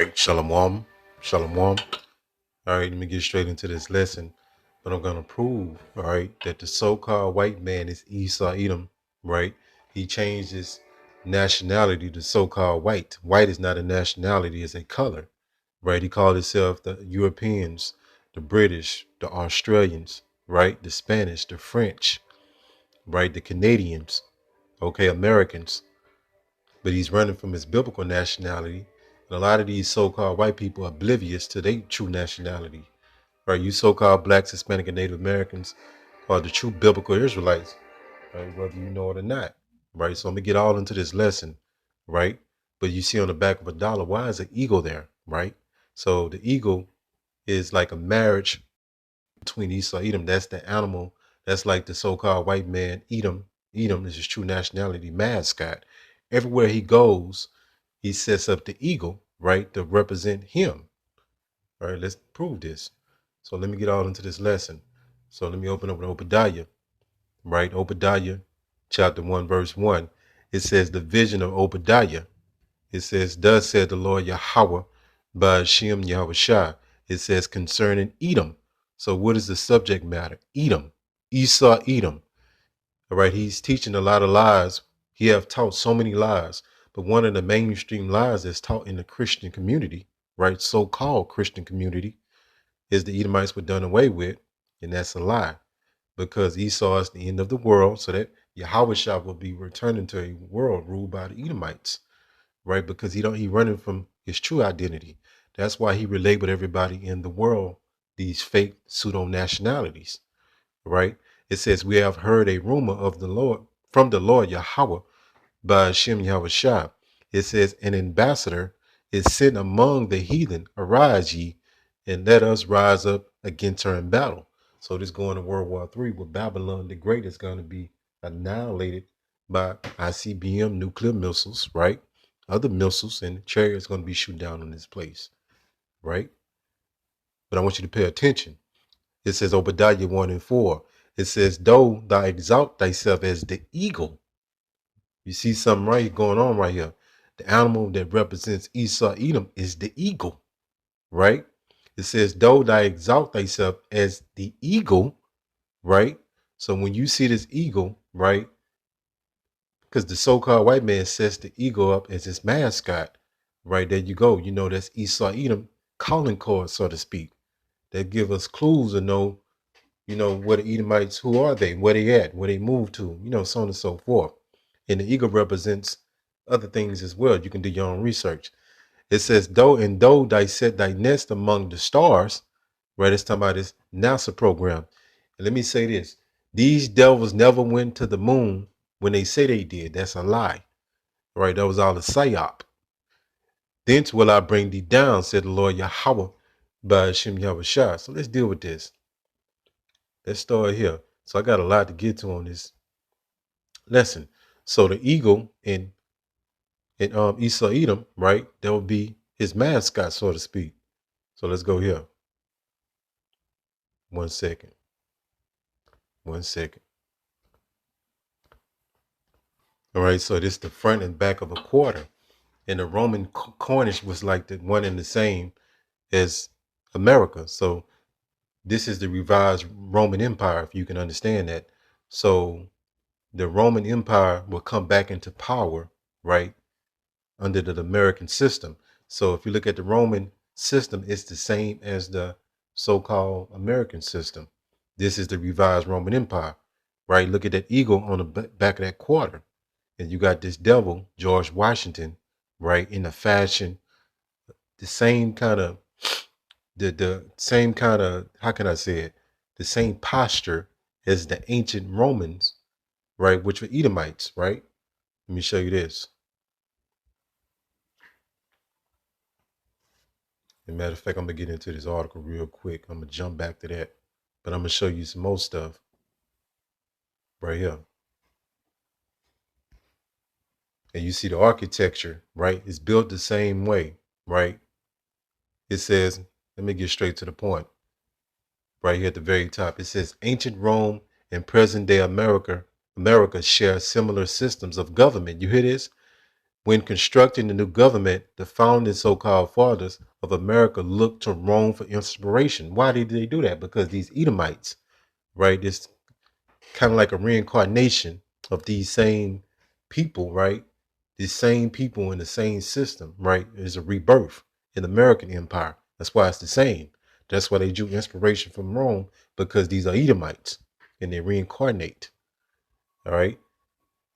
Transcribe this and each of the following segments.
Right, Shalom, Shalom. All right, let me get straight into this lesson. But I'm gonna prove, all right, that the so-called white man is Esau Edom, right? He changed his nationality to so-called white. White is not a nationality; it's a color, right? He called himself the Europeans, the British, the Australians, right? The Spanish, the French, right? The Canadians, okay, Americans. But he's running from his biblical nationality. And a lot of these so-called white people are oblivious to their true nationality. Right? You so-called blacks, Hispanic, and Native Americans are the true biblical Israelites, right? Whether you know it or not. Right? So I'm gonna get all into this lesson, right? But you see on the back of a dollar, why is an eagle there? Right? So the eagle is like a marriage between Esau and Edom. That's the animal. That's like the so-called white man, Edom. Edom is his true nationality mascot. Everywhere he goes, he sets up the eagle, right, to represent him. All right, let's prove this. So let me get all into this lesson. So let me open up with Obadiah, right? Obadiah chapter 1, verse 1. It says the vision of Obadiah. It says, thus said the Lord Yahweh by Hashem Yahweh Shai. It says concerning Edom. So what is the subject matter? Edom. Esau Edom. All right, he's teaching a lot of lies. He have taught so many lies, but one of the mainstream lies that's taught in the Christian community, right, so-called Christian community, is the Edomites were done away with, and that's a lie, because Esau is the end of the world, so that Yahweh will be returning to a world ruled by the Edomites, right? Because he running from his true identity. That's why he relabeled everybody in the world these fake pseudo nationalities, right? It says, we have heard a rumor of the Lord from the Lord Yahweh by Hashem Yahweh Shai. It says, an ambassador is sent among the heathen. Arise ye, and let us rise up against her in battle. So this going to World War III, where Babylon the Great is going to be annihilated by ICBM nuclear missiles, right? Other missiles, and chariots going to be shooting down on this place, right? But I want you to pay attention. It says Obadiah 1 and 4. It says, though thou exalt thyself as the eagle. You see something right going on right here. The animal that represents Esau Edom is the eagle, right? It says, though thou exalt thyself as the eagle, right? So when you see this eagle, right? Because the so-called white man sets the eagle up as his mascot, right? There you go. You know, that's Esau Edom calling card, so to speak. That give us clues to know, where the Edomites, who are they, where they at, where they moved to, so on and so forth. And the eagle represents other things as well. You can do your own research. It says, though thy set thy nest among the stars, right? It's talking about this NASA program. And let me say this. These devils never went to the moon when they say they did. That's a lie, right? That was all a psyop. Thence will I bring thee down, said the Lord Yahweh by Hashem Yahweh Shai. So let's deal with this. Let's start here. So I got a lot to get to on this lesson. So the eagle in Esau Edom, right? That would be his mascot, so to speak. So let's go here. 1 second. 1 second. All right. So this is the front and back of a quarter, and the Roman coinage was like the one and the same as America. So this is the revised Roman Empire, if you can understand that. So the Roman Empire will come back into power, right, under the American system. So if you look at the Roman system, it's the same as the so-called American system. This is the revised Roman Empire, right? Look at that eagle on the back of that quarter. And you got this devil, George Washington, right, in the fashion, the same kind of, the same kind of, how can I say it? The same posture as the ancient Romans, right, which were Edomites, right? Let me show you this. As a matter of fact, I'm gonna get into this article real quick. I'm gonna jump back to that, but I'm gonna show you some more stuff right here. And you see the architecture, right? It's built the same way, right? It says, let me get straight to the point. Right here at the very top, it says ancient Rome and present day America share similar systems of government. You hear this? When constructing the new government, the founding so-called fathers of America looked to Rome for inspiration. Why did they do that? Because these Edomites, right? This kind of like a reincarnation of these same people, right? These same people in the same system, right? Is a rebirth in the American empire. That's why it's the same. That's why they drew inspiration from Rome, because these are Edomites and they reincarnate. All right.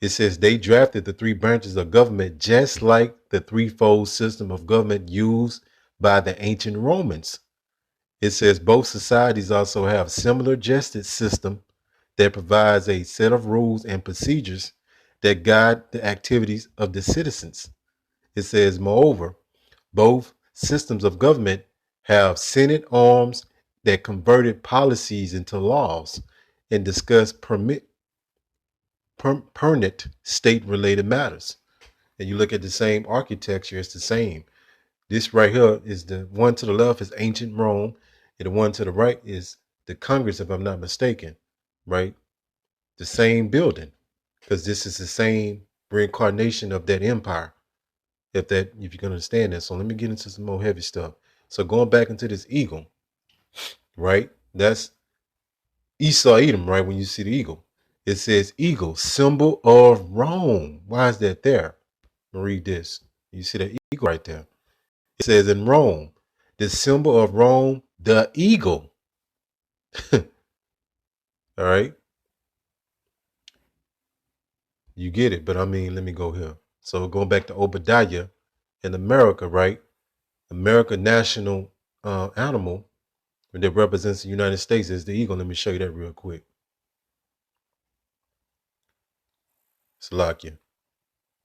It says they drafted the three branches of government just like the threefold system of government used by the ancient Romans. It says both societies also have similar justice system that provides a set of rules and procedures that guide the activities of the citizens. It says, moreover, both systems of government have Senate arms that converted policies into laws and discuss permanent state-related matters. And you look at the same architecture, it's the same. This right here is the one to the left is ancient Rome, and the one to the right is the Congress, if I'm not mistaken, right? The same building, because this is the same reincarnation of that empire. If you can understand that. So let me get into some more heavy stuff. So going back into this eagle, right? That's Esau Edom, right? When you see the eagle, it says eagle, symbol of Rome. Why is that there? Read this. You see the eagle right there. It says in Rome, the symbol of Rome, the eagle. All right. You get it. But I mean, let me go here. So going back to Obadiah in America, right? America national animal that represents the United States is the eagle. Let me show you that real quick. Salakia.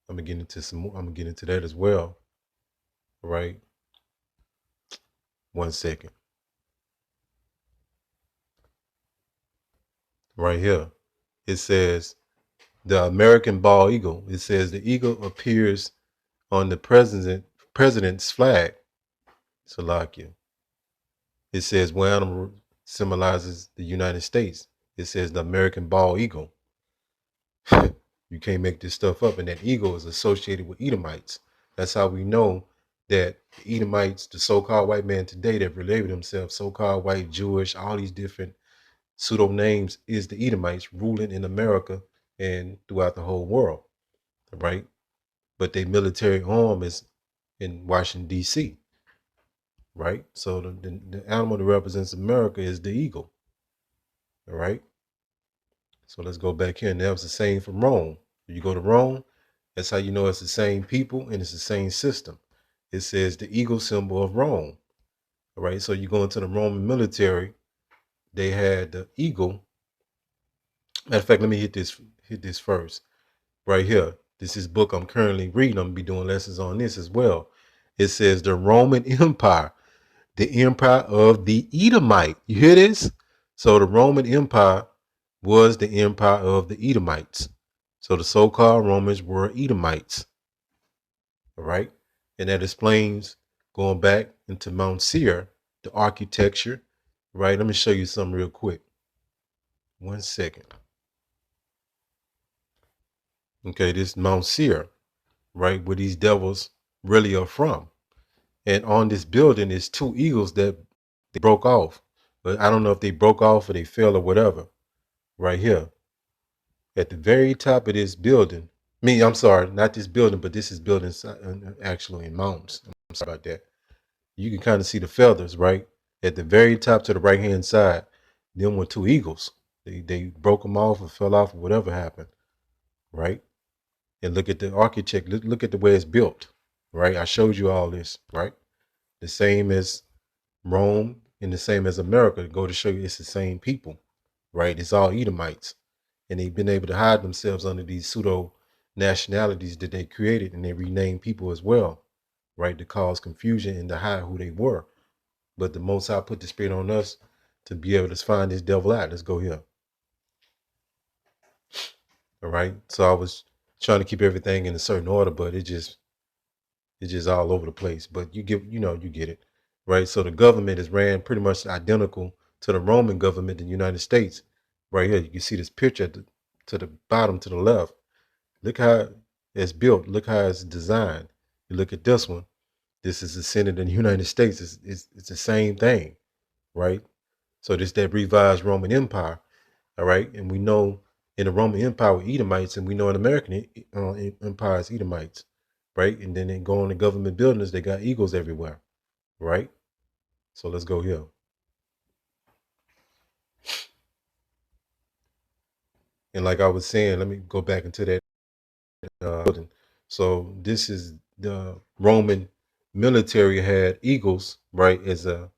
I'm gonna get into some more. I'm gonna get into that as well. Right. 1 second. Right here. It says the American bald eagle. It says the eagle appears on the president's flag. Salakia. It says one animal symbolizes the United States. It says the American bald eagle. You can't make this stuff up. And that eagle is associated with Edomites. That's how we know that the Edomites, the so-called white man today that relabel themselves so-called white, Jewish, all these different pseudo names, is the Edomites ruling in America and throughout the whole world, right? But their military arm is in Washington, D.C., right? So the animal that represents America is the eagle, all right? So let's go back here. And that was the same from Rome. You go to Rome, that's how you know it's the same people and it's the same system. It says the eagle symbol of Rome, all right? So you go into the Roman military, they had the eagle. Matter of fact, let me hit this first. Right here. This is book I'm currently reading. I'm gonna be doing lessons on this as well. It says the Roman Empire, the empire of the Edomite. You hear this? So the Roman Empire was the empire of the Edomites. So the so-called Romans were Edomites. All right. And that explains going back into Mount Seir, the architecture. Right. Let me show you something real quick. 1 second. Okay, this Mount Seir, right, where these devils really are from. And on this building is two eagles that they broke off. But I don't know if they broke off or they fell or whatever. Right here. At the very top of this building. I'm sorry, not this building, but this is building actually in mountains. I'm sorry about that. You can kind of see the feathers, right? At the very top to the right hand side, them were two eagles. They broke them off or fell off or whatever happened, right? And look at the architect. Look at the way it's built, right? I showed you all this, right? The same as Rome and the same as America. Go to show you it's the same people, right? It's all Edomites. And they've been able to hide themselves under these pseudo nationalities that they created, and they renamed people as well, right? To cause confusion and to hide who they were. But the Most High put the spirit on us to be able to find this devil out. Let's go here. All right. So I was trying to keep everything in a certain order, but it's just all over the place. But you get it, right? So the government is ran pretty much identical to the Roman government in the United States. Right here, you can see this picture to the bottom to the left. Look how it's built. Look how it's designed. You look at this one. This is the Senate in the United States. It's the same thing, right? So this that revised Roman Empire, all right? And we know in the Roman Empire with Edomites, and we know in American Empire is Edomites, right? And then they go on the government buildings, they got eagles everywhere, right? So let's go here. And like I was saying, let me go back into that building. So this is the Roman military had eagles, right, as a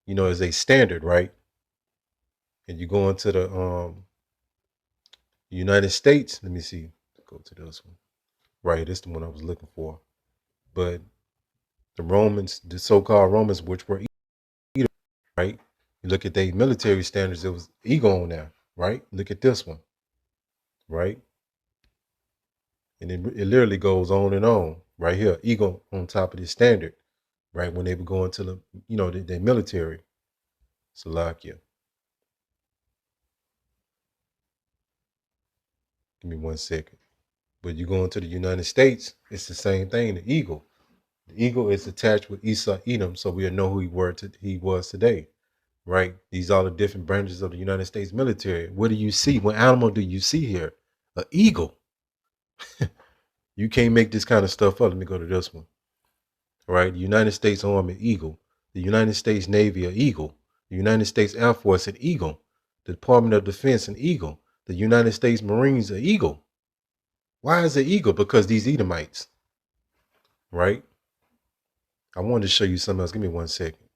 as a standard, right? And you go into the United States. Let me see. Go to this one. Right, this is the one I was looking for. But the Romans, the so-called Romans, which were Edom, right? You look at their military standards, it was eagle on there, right? Look at this one, right? And it literally goes on and on, right here, eagle on top of the standard, right? When they were going to the, their military, Slovakia. Give me 1 second. But you go into the United States, it's the same thing. The eagle. The eagle is attached with Esau Edom, so we know who he was today, right? These are the different branches of the United States military. What do you see? What animal do you see here? An eagle. You can't make this kind of stuff up. Let me go to this one. All right, the United States Army, eagle. The United States Navy, an eagle. The United States Air Force, an eagle. The Department of Defense, an eagle. The United States Marines, an eagle. Why is it eagle? Because these Edomites, right? I wanted to show you something else. Give me 1 second.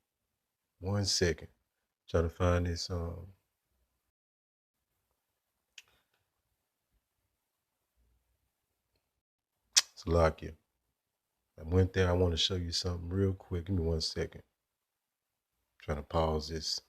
1 second. Trying to find this. Slovakia. I went there. I want to show you something real quick. Give me 1 second. Trying to pause this.